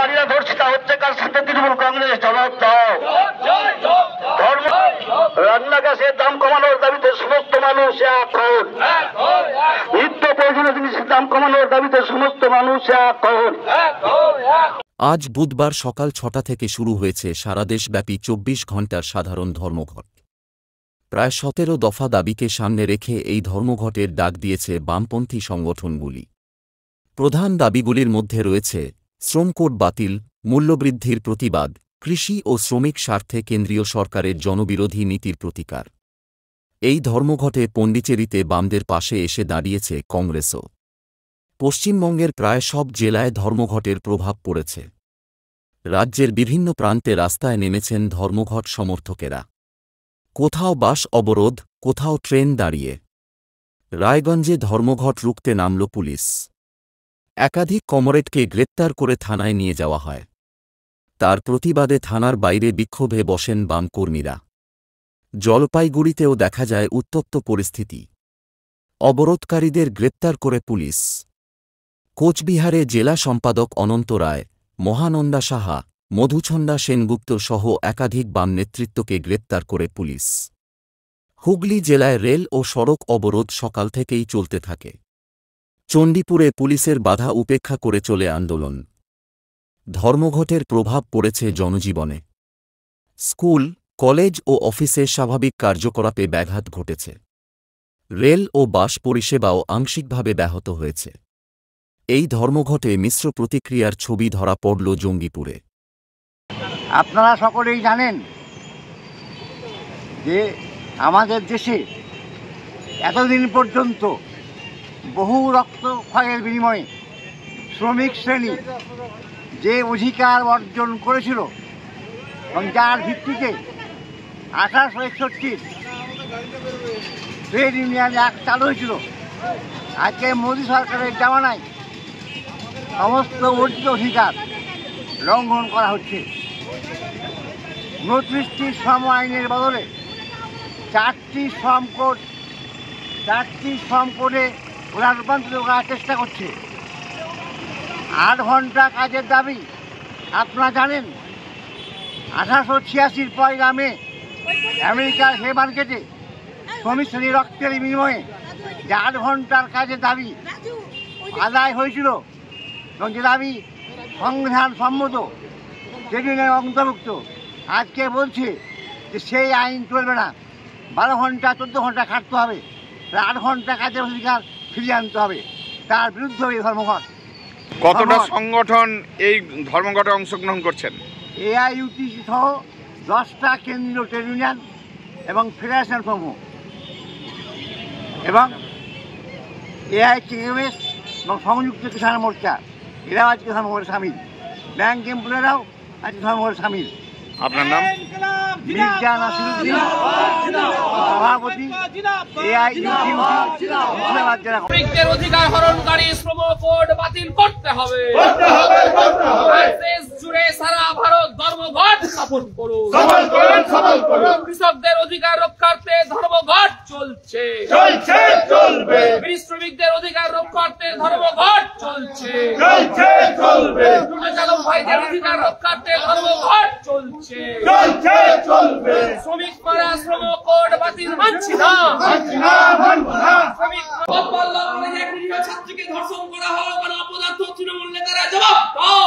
লাঠিটা ধর্ষিতা হচ্ছে কার সাথে? তৃণমূল কংগ্রেস। জবাব দাও। ধর্ম রান্না গ্যাসের দাম কমানোর দাবিতে সমস্ত মানুষ এখন, নিত্য প্রয়োজনীয় জিনিসের দাম কমানোর দাবিতে সমস্ত মানুষ এখন। আজ বুধবার সকাল ৬টা থেকে শুরু হয়েছে সারা দেশব্যাপী ২৪ ঘণ্টার সাধারণ ধর্মঘট। প্রায় ১৭ দফা দাবিকে সামনে রেখে এই ধর্মঘটের ডাক দিয়েছে বামপন্থী সংগঠনগুলি। প্রধান দাবিগুলির মধ্যে রয়েছে শ্রম কোড বাতিল, মূল্যবৃদ্ধির প্রতিবাদ, কৃষি ও শ্রমিক স্বার্থে কেন্দ্রীয় সরকারের জনবিরোধী নীতির প্রতিকার। এই ধর্মঘটে পণ্ডিচেরিতে বামদের পাশে এসে দাঁড়িয়েছে কংগ্রেসও। পশ্চিমবঙ্গের প্রায় সব জেলায় ধর্মঘটের প্রভাব পড়েছে। রাজ্যের বিভিন্ন প্রান্তে রাস্তায় নেমেছেন ধর্মঘট সমর্থকেরা। কোথাও বাস অবরোধ, কোথাও ট্রেন দাঁড়িয়ে। রায়গঞ্জে ধর্মঘট রুখতে নামল পুলিশ। একাধিক কমরেডকে গ্রেপ্তার করে থানায় নিয়ে যাওয়া হয়। তার প্রতিবাদে থানার বাইরে বিক্ষোভে বসেন বাম কর্মীরা। জলপাইগুড়িতেও দেখা যায় উত্তপ্ত পরিস্থিতি। অবরোধকারীদের গ্রেপ্তার করে পুলিশ। কোচবিহারে জেলা সম্পাদক অনন্ত রায়, মহানন্দা সাহা, মধুছন্দা সেনগুপ্ত সহ একাধিক বাম নেতৃত্বকে গ্রেপ্তার করে পুলিশ। হুগলি জেলায় রেল ও সড়ক অবরোধ সকাল থেকেই চলতে থাকে। চণ্ডীপুরে পুলিশের বাধা উপেক্ষা করে চলে আন্দোলন। ধর্মঘটের প্রভাব পড়েছে জনজীবনে। স্কুল, কলেজ ও অফিসে স্বাভাবিক কার্যকলাপে ব্যাঘাত ঘটেছে। রেল ও বাস পরিষেবাও আংশিকভাবে ব্যাহত হয়েছে। এই ধর্মঘটে মিশ্র প্রতিক্রিয়ার ছবি ধরা পড়ল জঙ্গিপুরে। আপনারা সকলেই জানেন যে আমাদের দেশে এতদিন পর্যন্ত বহু রক্তক্ষয়ের বিনিময়ে শ্রমিক শ্রেণী যে অধিকার অর্জন করেছিল এবং যার ভিত্তিতে 1861 ট্রেড ইউনিয়ন অ্যাক্ট চালু হয়েছিল, আজকে মোদী সরকারের জামানায় সমস্ত অর্জিত অধিকার লঙ্ঘন করা হচ্ছে। 29টি শ্রম আইনের বদলে 4টি শ্রম কোডে ওরা রূপান্তরিত করার চেষ্টা করছে। 8 ঘন্টা কাজের দাবি আপনারা জানেন 1886 পয়লা মে আমেরিকার হে মার্কেটে শ্রমিক শ্রেণীর রক্তের বিনিময়ে যে 8 ঘন্টার কাজের দাবি আদায় হয়েছিল এবং যে দাবি সংবিধান সম্মত, যেগুলো অন্তর্ভুক্ত, আজকে বলছে যে সেই আইন চলবে না, 12 ঘন্টা 14 ঘন্টা খাটতে হবে, 8 ঘন্টা কাজের অধিকার ফিরিয়ে আনতে হবে। তার বিরুদ্ধে এই ধর্মঘট। কতটা সংগঠন এই ধর্মঘটে অংশগ্রহণ করছেন? এআইইউটিসি সহ 10টা কেন্দ্রীয় ট্রেড ইউনিয়ন এবং ফেডারেশন সমূহ এবং এআইকেএমএস এবং সংযুক্ত কিষাণ মোর্চা, এরাও আজকে ধর্মঘটে সামিল। ব্যাংক এমপ্লয়িরাও আজকে ধর্মঘটে সামিল। আপনার নাম? মির্জা নাসিরুদ্দিন, সভাপতি এআইইউটিসি। শ্রমিকদের অধিকার হরণকারী শ্রম কোড বাতিল করতে হবে। দেশ জুড়ে সারা ভারত ধর্মঘট সফল করুন। কৃষকদের অধিকার রক্ষার্থে ধর্মঘট চলছে, চলবে। শ্রমিকদের অধিকার রক্ষার্থে ধর্মঘট চলছে, চলবে। চালক ভাইদের অধিকার রক্ষার্থে ধর্মঘট চলছে, চলবে। শ্রমিক মারা শ্রম কোড বাতিল মানছি না, মানব না। শ্রমিক ছাত্রীকে ধর্ষণ করা হলো কেন? অপদার্থ তৃণমূল নেতারা জবাব দাও।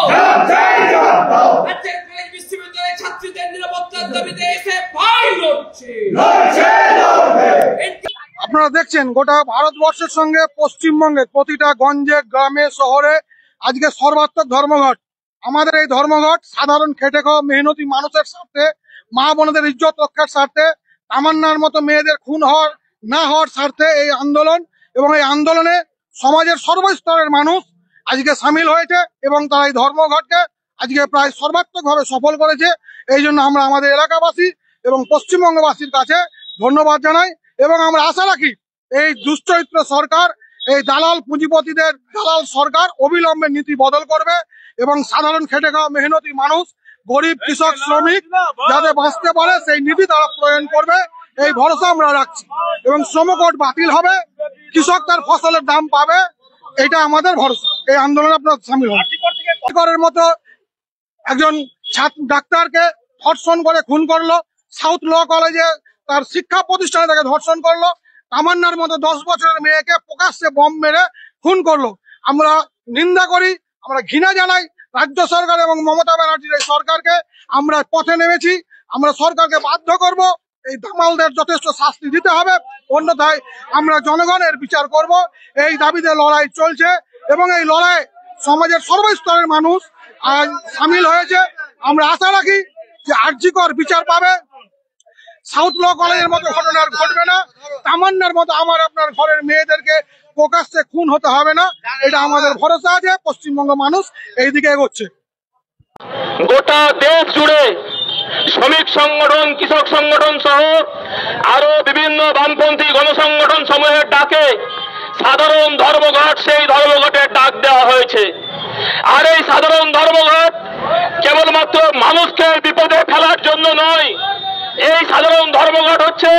রাজ্যের কলেজ বিশ্ববিদ্যালয়ের ছাত্রীদের নিরাপত্তার দাবিতে এসে ভাই লড়ছে। আপনারা দেখছেন গোটা ভারতবর্ষের সঙ্গে পশ্চিমবঙ্গের প্রতিটা গঞ্জে, গ্রামে, শহরে আজকে সর্বাত্মক ধর্মঘট। আমাদের এই ধর্মঘট সাধারণ খেটে খাওয়া মেহনতি মানুষের স্বার্থে, মা বোনদের ইজ্জত রক্ষার স্বার্থে, তামান্নার মতো মেয়েদের খুন না হওয়ার স্বার্থে এই আন্দোলন। এবং এই আন্দোলনে সমাজের সর্বস্তরের মানুষ আজকে সামিল হয়েছে এবং তারা এই ধর্মঘটকে আজকে প্রায় সর্বাত্মকভাবে সফল করেছে। এই জন্য আমরা আমাদের এলাকাবাসী এবং পশ্চিমবঙ্গবাসীর কাছে ধন্যবাদ জানাই এবং আমরা আশা রাখি এই দুশ্চরিত্র সরকার, এই দালাল পুঁজিপতিদের দালাল সরকার অবিলম্বে নীতি বদল করবে এবং সাধারণ খেটে খাওয়া মেহনতি মানুষ, গরিব, কৃষক, শ্রমিক যাতে বাঁচতে পারে সেই নীতি তারা প্রয়োগ করবে, এই ভরসা আমরা রাখছি। এবং শ্রম কোড বাতিল হবে, কৃষক তার ফসলের দাম পাবে, এটা আমাদের ভরসা। এই আন্দোলনে আপনারা সামিল হন। মতো একজন ডাক্তারকে ধর্ষণ করে খুন করলো, সাউথ ল কলেজে তার শিক্ষা প্রতিষ্ঠানে তাকে ধর্ষণ করলো, তামান্নার মতো 10 বছরের মেয়েকে প্রকাশ্যে বম মেরে খুন করলো। আমরা নিন্দা করি, আমরা ঘৃণা জানাই রাজ্য সরকার এবং মমতা ব্যানার্জির এই সরকারকে। আমরা পথে নেমেছি, আমরা সরকারকে বাধ্য করব এই দামালদের যথেষ্ট শাস্তি দিতে হবে, অন্যথায় আমরা জনগণের বিচার করব। এই দাবিতে লড়াই চলছে এবং এই লড়াই সমাজের সর্বস্তরের মানুষ আজ সামিল হয়েছে। আমরা আশা রাখি যে আর্জিকর বিচার পাবে, সাউথ ল কলেজের মতো ঘটনা আর ঘটবে না, তামান্নার মতো আমার আপনার ঘরের মেয়েদেরকে প্রকাশ্যে খুন হতে হবে না, এটা আমাদের ভরসা আছে। পশ্চিমবঙ্গ মানুষ এইদিকে এগোচ্ছে। গোটা দেশ জুড়ে শ্রমিক সংগঠন, কৃষক সংগঠন সহ আরো বিভিন্ন বামপন্থী গণসংগঠন সমূহের ডাকে সাধারণ ধর্মঘট, সেই ধর্মঘটের ডাক দেওয়া হয়েছে। আর এই সাধারণ ধর্মঘট কেবলমাত্র মানুষকে বিপদে ফেলার জন্য নয়, এই সাধারণ ধর্মঘট হচ্ছে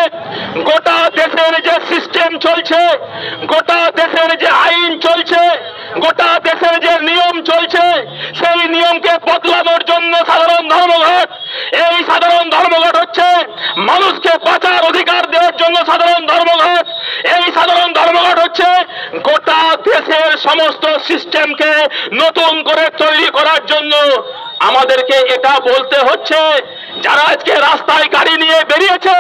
গোটা দেশের যে সিস্টেম চলছে, গোটা দেশের যে আইন চলছে, গোটা দেশের যে নিয়ম চলছে, সেই নিয়মকে বদলানোর জন্য সাধারণ ধর্মঘট। এই সাধারণ ধর্মঘট হচ্ছে মানুষকে বাঁচার অধিকার দেওয়ার জন্য সাধারণ ধর্মঘট। এই সাধারণ ধর্মঘট হচ্ছে গোটা দেশের সমস্ত সিস্টেমকে নতুন করে তৈরি করার জন্য। আমাদেরকে এটা বলতে হচ্ছে, যারা আজকে রাস্তায় গাড়ি নিয়ে বেরিয়েছে,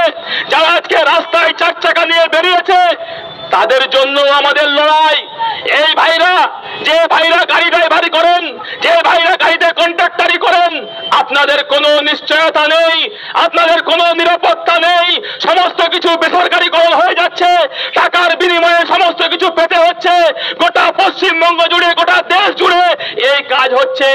যারা আজকে রাস্তায় 4 চাকা নিয়ে বেরিয়েছে, তাদের জন্য আমাদের লড়াই। এই ভাইরা, যে ভাইরা গাড়ি ড্রাইভারি করেন, যে ভাইরা গাড়িতে কন্ট্রাক্টারি করেন, আপনাদের কোনো নিশ্চয়তা নেই, আপনাদের কোনো নিরাপত্তা নেই, সমস্ত কিছু বেসরকারীকরণ হয়ে যাচ্ছে, টাকার বিনিময়ে সমস্ত কিছু পেতে হচ্ছে। গোটা পশ্চিমবঙ্গ জুড়ে, গোটা দেশ জুড়ে এই কাজ হচ্ছে।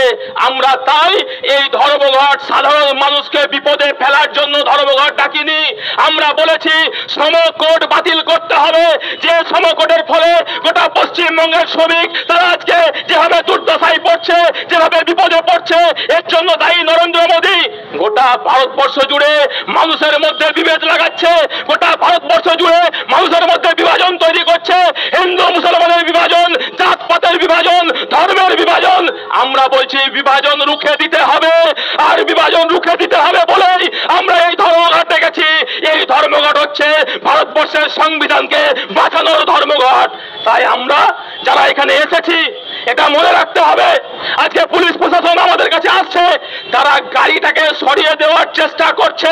আমরা তাই এই ধর্মঘট সাধারণ মানুষকে বিপদে ফেলার জন্য ধর্মঘট ডাকিনি। আমরা বলেছি শ্রম কোড বাতিল করতে হবে, যে শ্রম কোডের ফলে গোটা পশ্চিমবঙ্গের শ্রমিক তারা আজকে যেভাবে দুর্দশায় পড়ছে, যেভাবে বিপদে পড়ছে, এর জন্য দায়ী নরেন্দ্র মোদী। গোটা ভারতবর্ষ জুড়ে মানুষের মধ্যে বিভেদ লাগাচ্ছে, গোটা ভারতবর্ষ জুড়ে মানুষের মধ্যে বিভাজন তৈরি করছে, হিন্দু মুসলমানের বিভাজন, জাতপাতের বিভাজন, ধর্মের বিভাজন। আমরা বলছি বিভাজন রুখে দিতে হবে, আর বিভাজন রুখে দিতে হবে বলেই আমরা এই ধর্মঘট দেখেছি। এই ধর্মঘট হচ্ছে ভারতবর্ষের সংবিধানকে বাঁচানোর ধর্মঘট। তাই আমরা যারা এখানে এসেছি এটা মনে রাখতে হবে। আজকে পুলিশ প্রশাসন আমাদের কাছে আসছে, তারা গাড়িটাকে সরিয়ে দেওয়ার চেষ্টা করছে।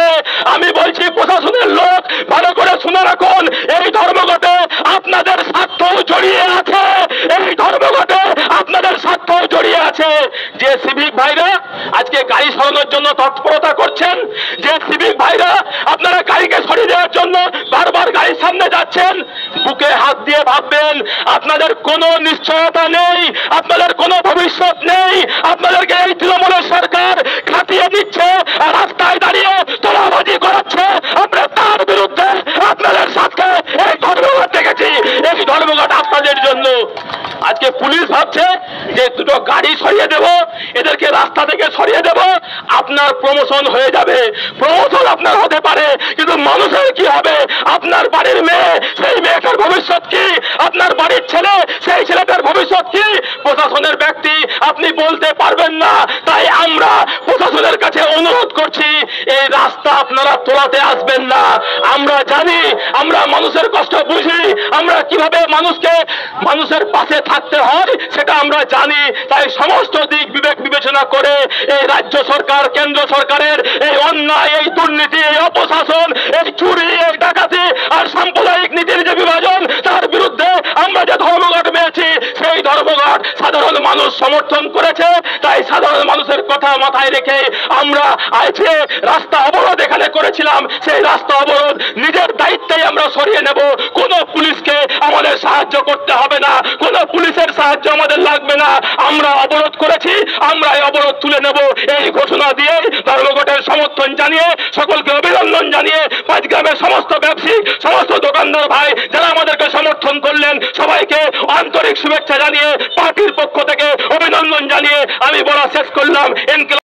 আমি বলছি প্রশাসনের লোক ভালো করে শুনে রাখুন, এই ধর্মঘটে আপনাদের স্বার্থ জড়িয়ে আছে, এই ধর্মঘটে আপনাদের স্বার্থ জড়িয়ে আছে। যে সিভিক ভাইরা আজকে গাড়ি সরানোর জন্য তৎপরতা করছেন, যে সিভিক ভাইরা আপনারা গাড়িকে সরিয়ে দেওয়ার জন্য বারবার গাড়ির সামনে যাচ্ছেন, বুকে হাত দিয়ে ভাববেন আপনাদের কোনো নিশ্চয়তা নেই, আপনাদের কোনো ভবিষ্যৎ নেই। আপনাদেরকে এই তৃণমূলের সরকার খাটিয়ে দিচ্ছে, রাস্তায় দাঁড়িয়ে তোলাবাজি করাচ্ছে। আমরা তার বিরুদ্ধে আপনাদের সাথে এই ধর্মঘট দেখেছি। এই ধর্মঘট আপনাদের জন্য। আজকে পুলিশ ভাবছে যে দুটো গাড়ি সরিয়ে দেব, এদেরকে রাস্তা থেকে সরিয়ে দেব, আপনার প্রমোশন হয়ে যাবে। প্রমোশন আপনার হতে পারে, কিন্তু মানুষের কি হবে? আপনার বাড়ির মেয়ে, সেই মেয়েটার ভবিষ্যৎ কি? আপনার বাড়ির ছেলে, সেই ছেলেটার ভবিষ্যৎ কি? প্রশাসনের ব্যক্তি আপনি বলতে পারবেন না। তাই আমরা প্রশাসনের কাছে অনুরোধ করছি, এই রাস্তা আপনারা তোলাতে আসবেন না। আমরা জানি, আমরা মানুষের কষ্ট বুঝি, আমরা কিভাবে মানুষের পাশে থাকতে হয় সেটা আমরা জানি। তাই সমস্ত দিক বিবেক বিবেচনা করে এই রাজ্য সরকার, কেন্দ্র সরকারের এই অন্যায়, এই দুর্নীতি, এই অপশাসন, এই চুরি, এই ডাকাতি আর সাম্প্রদায়িক নীতির যে বিভাজন, তার বিরুদ্ধে আমরা যে ধর্মঘট পেয়েছি, সেই ধর্মঘট সাধারণ মানুষ সমর্থন করেছে। তাই সাধারণ মানুষের কথা মাথায় রেখে আমরা আজকে রাস্তা অবরোধ এখানে করেছিলাম। সেই রাস্তা অবরোধ নিজের দায়িত্বেই আমরা সরিয়ে নেব। কোনো পুলিশকে আমাদের সাহায্য করতে হবে না, কোনো পুলিশের সাহায্য আমাদের লাগবে না। আমরা অবরোধ করেছি, আমরা এই অবরোধ তুলে নেব। এই ঘোষণা দিয়ে ধর্মঘটের সমর্থন জানিয়ে, সকলকে অভিনন্দন জানিয়ে, পাঁচগ্রামের সমস্ত ব্যবসায়ী, সমস্ত দোকানদার ভাই যারা আমাদেরকে সমর্থন করলেন, সবাইকে আন্তরিক শুভেচ্ছা জানিয়ে, পার্টির পক্ষ থেকে অভিনন্দন জানিয়ে আমি বলা শেষ করলাম।